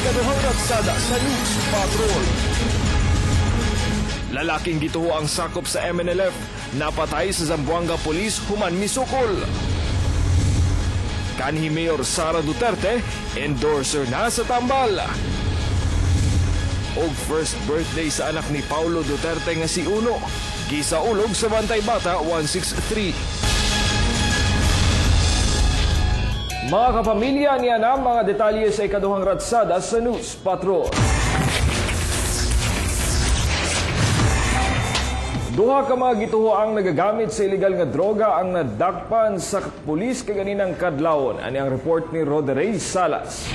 ikaduhang ratsada sa News Patrol. Lalaking gituho ang sakop sa MNLF, napatay sa Zamboanga Police human misukol. Kanhi Mayor Sara Duterte, endorser na sa tambal. Og first birthday sa anak ni Paulo Duterte nga si Uno, gisaulog sa Bantay Bata 163. Mga kapamilya, niya na mga detalye sa ikaduhang ratsada sa News Patrol. Duha ka mga gituho ang nagagamit sa illegal nga droga ang nadakpan sa pulis kaganinang kadlawon. Ani ang report ni Roderey Salas.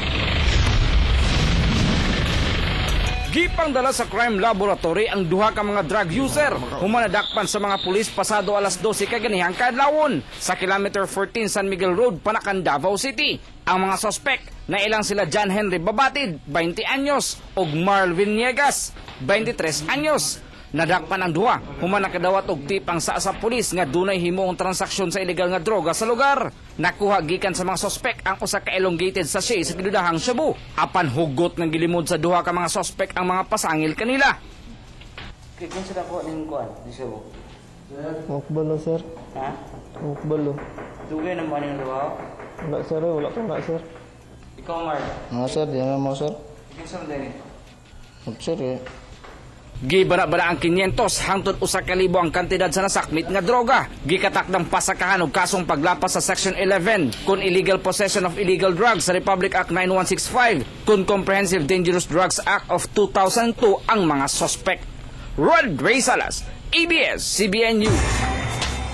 Gipang dala sa crime laboratory ang duha ka mga drug user. Humanadakpan sa mga pulis pasado alas 12 kaganihang kadlawon sa kilometer 14 San Miguel Road, Panacan, Davao City. Ang mga sospek na ilang sila John Henry Babatid, 20 anyos, ug Marvin Niegas, 23 anyos. Nadakpan ang duha, human nakadawat og tipang sa pulis nga dunay himuong transaksyon sa illegal nga droga sa lugar. Nakuha gikan sa mga sospek ang usa ka elongated sachet sa gidudahang shabu. Apan hugot nga gilimod sa duha ka mga sospek ang mga pasangil kanila. Kung sila ko ning kuan, di shabu. Mukbalo, sir. Ha? Mukbalo. Dugay na mo ning duha. Wala, sir. Wala pa nga, sir. Ikaw, Mark. Sir. Di naman mo, sir. Ikaw sa dali. Sir, eh. Gibara-bara ang 500 hangtod usa ka libo ang kantidad sa nasakmit nga droga. Gikatakdang pasakahan og kasong paglapas sa Section 11 kun illegal possession of illegal drugs sa Republic Act 9165 kun Comprehensive Dangerous Drugs Act of 2002 ang mga sospek. Roderey Salas, ABS-CBN News.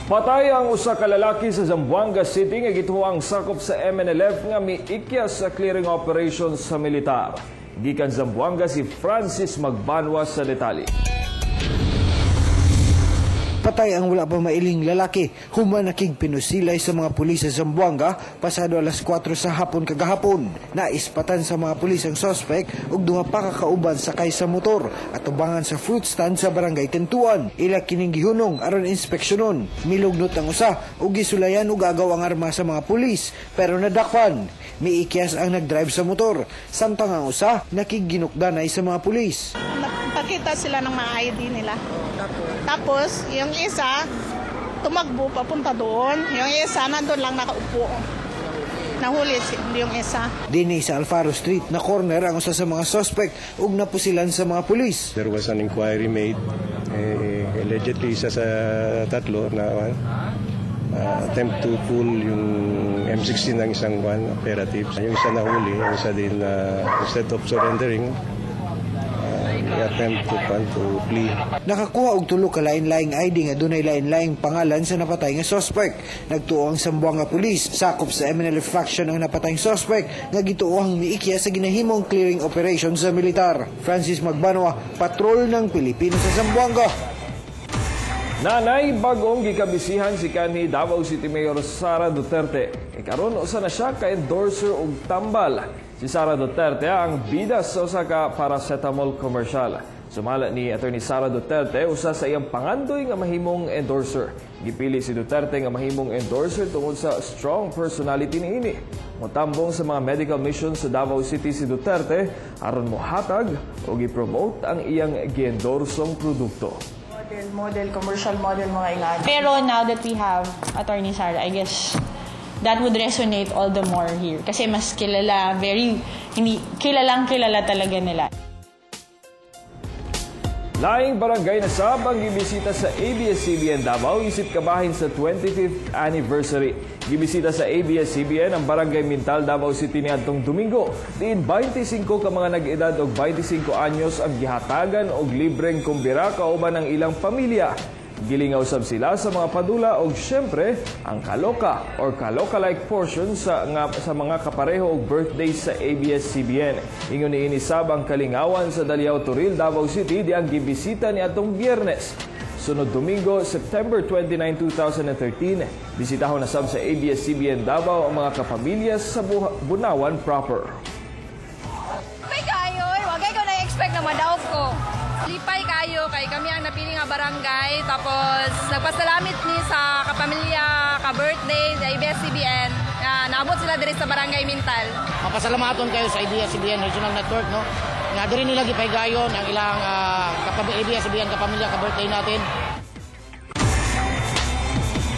Patay ang usa ka lalaki sa Zamboanga City nga gituho ang sakop sa MNLF nga miikyas sa clearing operations sa militar. Gikan Zamboanga si Francis Magbanwa sa detalye. Patay ang wala pa mailing lalaki, human nakig pinusilay sa mga pulis sa Zamboanga pasado alas 4 sa hapon kagahapon. Naispatan sa mga pulis ang sospek ug duha pa ka kauban sakay sa motor at tubangan sa fruit stand sa barangay Tentuan. Ila kining gihunong aron inspeksyonon. Milugnot ang usa ug gisulayan og agaw ang arma sa mga pulis pero nadakpan. Miikyas ang nagdrive sa motor samtang ang usa nakiginukdanay sa mga pulis. Pakita sila ng mga ID nila. Tapos, yung isa, tumakbo papunta doon. Yung isa, nandun lang nakaupo. Nahuli yung isa. Dini sa Alfaro Street na corner ang usa sa mga suspect ug napusilan sa mga pulis. There was an inquiry made. Allegedly, isa sa tatlo na attempt to pull yung M16 ng isang operative. Yung isa nahuli, yung isa din instead of surrendering, attempt to plea. Nakakuha og tulo ka lain-laing ID nga dunay lain-laing pangalan sa napatay nga suspect. Nagtuo ang Zamboanga Police, sakop sa MNLF faction ang napatayng suspect nga gituohang miikya sa ginahimong clearing operation sa militar. Francis Magbanwa, patrol ng Pilipino sa Zamboanga. Nanay bagong gikabisihan si kanhi Davao City Mayor Sara Duterte. Karon usa na siya ka endorser og tambal. Si Sara Duterte ang bida sa usa ka paracetamol commercial. Sumala ni Attorney Sara Duterte usa sa iyang pangandoy nga mahimong endorser. Gipili si Duterte nga mahimong endorser tungod sa strong personality niini. Motambong sa mga medical mission sa Davao City si Duterte aron mohatag o gi-promote ang iyang giendorsong produkto. Model, commercial model mga ingay. Pero now that we have Attorney Sara, I guess that would resonate all the more here. Kasi mas kilala, kilalang kilala talaga nila. Laing barangay na sabang gibisita sa ABS-CBN Davao isip kabahin sa 25th anniversary. Gibisita sa ABS-CBN ang barangay Mintal, Davao City niadtong Domingo. Diin 25 ka mga nag-edad og 25 anyos ang gihatagan og libreng kumbira kauban ang ilang pamilya. Gilingaw sab sila sa mga padula og syempre ang kaloka or kaloka-like portion sa mga kapareho og birthday sa ABS-CBN. Ingon ni inisab ang kalingawan sa Daliao Turil, Davao City di ang gibisita ni atong Biyernes. Sunod Domingo, September 29, 2013, bisitahon na sab sa ABS-CBN Davao ang mga kapamilya sa Bunawan proper. Lipay kayo, wag kayo na-expect na madaog ko. Lipay kayo, kay kami ang napili nga barangay. Tapos, nagpasalamit ni sa kapamilya, ka-birthday, sa ABS-CBN. naabot sila diri sa Barangay Mintal. Mapasalamaton kayo sa ABS-CBN Regional Network, no? Nga diri nila gipaygayon ang ilang ABS-CBN kapamilya ka-birthday natin.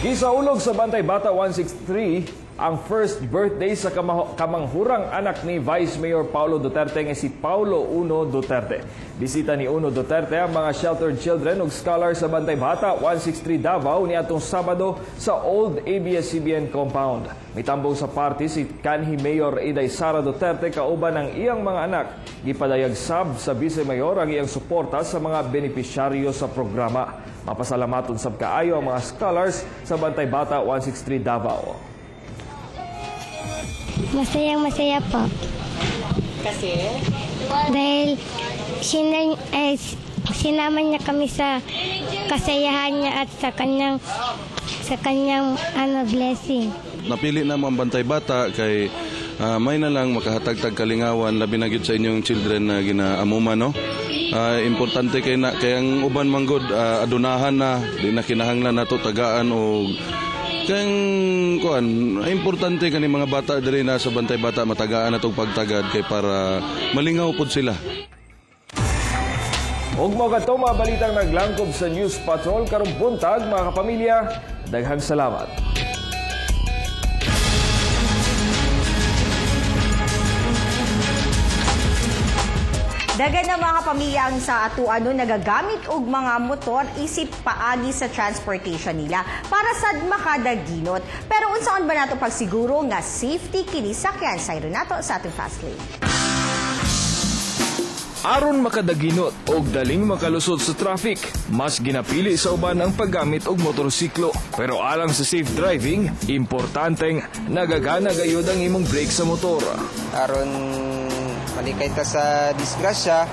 Gisaulog sa Bantay Bata 163 ang first birthday sa kamanghurang anak ni Vice Mayor Paulo Duterte nga si Paulo Uno Duterte. Bisita ni Uno Duterte ang mga sheltered children ug scholars sa Bantay Bata 163 Davao niadtong Sabado sa Old ABS-CBN compound. Mitambong sa party si kanhi Mayor Eday Sara Duterte kauban ang iyang mga anak. Gipadayag sab sa Vice Mayor ang iyang suporta sa mga benepisyaryo sa programa. Mapasalamaton sab kaayo ang mga scholars sa Bantay Bata 163 Davao. Masayang-masaya po. Kasi? Dahil sinama niya kami sa kasayahan niya at sa kanyang blessing. Napili na mo ang Bantay Bata kay may na lang makahatag-tag kalingawan labi na gid sa inyong children na ginaamuman, no? Importante kay ang uban manggod adunahan na di na kinahanglan nato tagaan o kang importante kani mga bata diri na sa Bantay Bata matagaan natong pagtagad kay para malingaw pud sila. Og mo kadto mga balitang naglangkob sa News Patrol karong buntag mga kapamilya, daghang salamat. Dagan na mga pamilya ang sa atuano nagagamit og mga motor isip paagi sa transportation nila para sad makadaginot. Pero unsaon ba nato pagsiguro nga safety kini sakyan? Sayro nato sa ating fast lane. Aron makadaginot og daling makalusot sa traffic, mas ginapili sa uban ang paggamit og motorsiklo. Pero alang sa safe driving, importanteng nagagana gayud ang imong brake sa motor. Aron malikay ta sa disgrasya,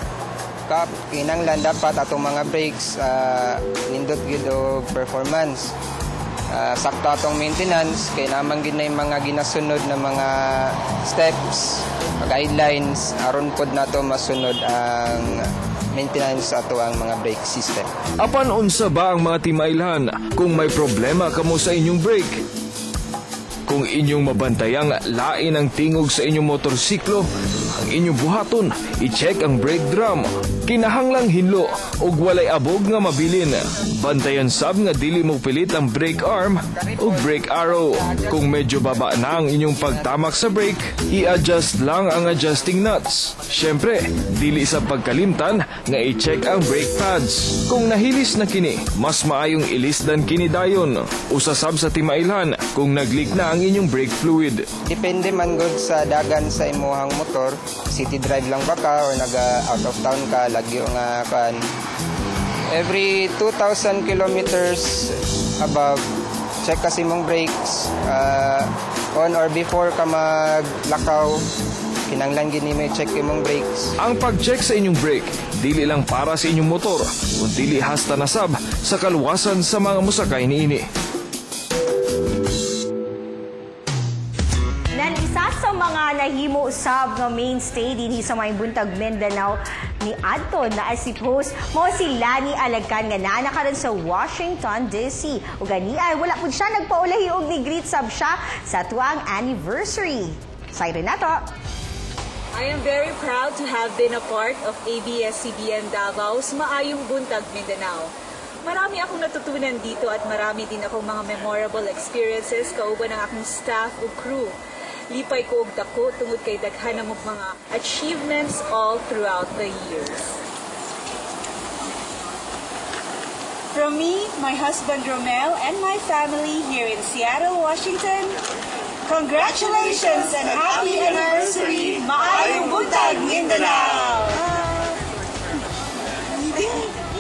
kinanglan dapat atong mga brakes nindot gyud og performance. Sakto atong maintenance kay naman gid na yung mga ginasunod na mga steps, guidelines aron pod nato masunod ang maintenance ato ang mga brake system. Apan unsa ba ang mga timailhan kung may problema kamo sa inyong brake? Kung inyong mabantayang lain ang tingog sa inyong motorsiklo, ang inyong buhaton, i-check ang brake drum. Kinahanglang hinlo o walay abog nga mabilin. Bantayan sab nga dili mo pilit ang brake arm o brake arrow. Kung medyo baba na ang inyong pagtamak sa brake, i-adjust lang ang adjusting nuts. Syempre, dili sa pagkalimtan nga i-check ang brake pads. Kung nahilis na kini, mas maayong ilisdan kini dayon. Usasab sa timailhan kung nag-leak na ang inyong brake fluid. Depende man gud sa dagan sa imuhang motor, city drive lang ba ka or naga-out of town ka, lagi nga kan. Every 2,000 kilometers above, check kasi mong brakes. On or before ka maglakaw, kinanglan gini may check imong brakes. Ang pag-check sa inyong brake, dili lang para sa inyong motor, kundi hasta nasab sa kaluwasan sa mga musakay niini. Isa sa mga nahimo usab nga mainstay dinhi sa may buntag Mindanao ni adto na si host mo si Lani Alagcan nga naa karon sa Washington DC. Ug gani ay wala pud siya nagpaulahi og ni greet sab siya sa tuang anniversary. Sayro nato. I am very proud to have been a part of ABS-CBN Davao's Maayong Buntag Mindanao. Marami akong natutunan dito at marami din akong mga memorable experiences kauban ng aking staff o crew. Lipay ko og dako tungod kay daghan ng mga achievements all throughout the years. From me, my husband Romel, and my family here in Seattle, Washington, congratulations and happy anniversary, Maayong Buntag Mindanao!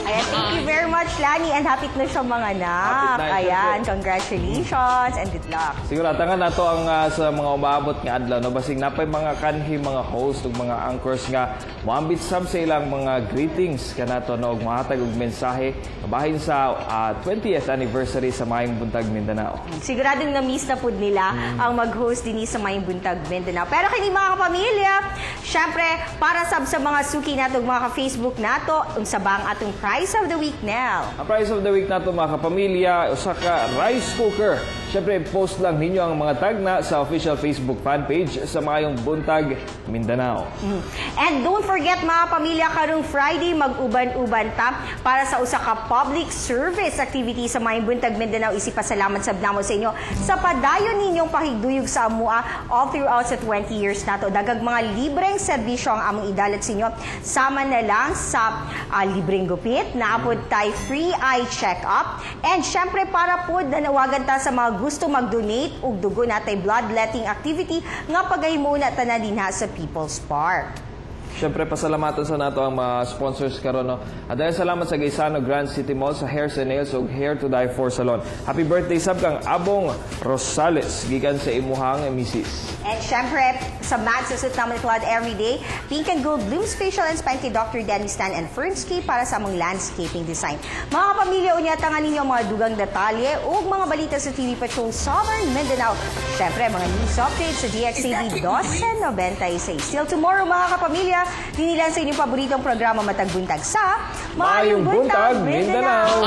Ayan, thank you very much, Lani, and happy na siya mga anak. Ayan, congratulations and good luck. Siguro, tangan na to ang sa mga umaabot nga adlaw, no? Basing napay mga kanhi, mga host, ug mga anchors nga moambit sab sa ilang mga greetings kanato, no? Ug mahatag og mensahe bahin sa 20th anniversary sa Maayong Buntag Mindanao. Siguradong na-miss na pud nila ang mag-host din sa Maayong Buntag Mindanao. Pero kini mga kapamilya, syempre, para sab sa mga suki nato, mga ka-Facebook nato, unsa ba ang atong prize of the week now? Ang prize of the week nato mga kapamilya, usa ka rice cooker. Siyempre, post lang ninyo ang mga tag na sa official Facebook fanpage sa Maayong Buntag, Mindanao. And don't forget mga pamilya, karong Friday mag-uban-uban ta para sa usa ka public service activity sa Maayong Buntag, Mindanao. Isipasalamat sab namo sa inyo sa padayon ninyong pakigduyog sa amua all throughout sa 20 years nato. Dagag mga libreng serbisyo ang among idalat sa inyo. Sama na lang sa libreng gupit, naapod tay free eye check-up, and syempre para po nanawagan ta sa mga gusto mag-donate og dugo natay bloodletting activity nga paghahimo na tanan dinha sa People's Park. Siyempre, pasalamatan sa nato ang mga sponsors karon, no? At dahil salamat sa Gaisano Grand City Mall sa Hairs and Nails ug Hair to Die for Salon. Happy birthday sab kang Abong Rosales gikan sa imuhang misis. And syempre, sa Max sa Suit Naman Club everyday, Pink and Gold Blooms Facial and Spine kay Dr. Danny Stan and Fernscape para sa among landscaping design. Mga pamilya, unya tangan ninyo ang mga dugang detalye ug mga balita sa TV Patrol Southern Mindanao. Syempre, mga news updates sa DXTV 1296. Still tomorrow mga kapamilya, dinilan sa inyong paboritong programa Matag Buntag sa Maayong Buntag, Mindanao!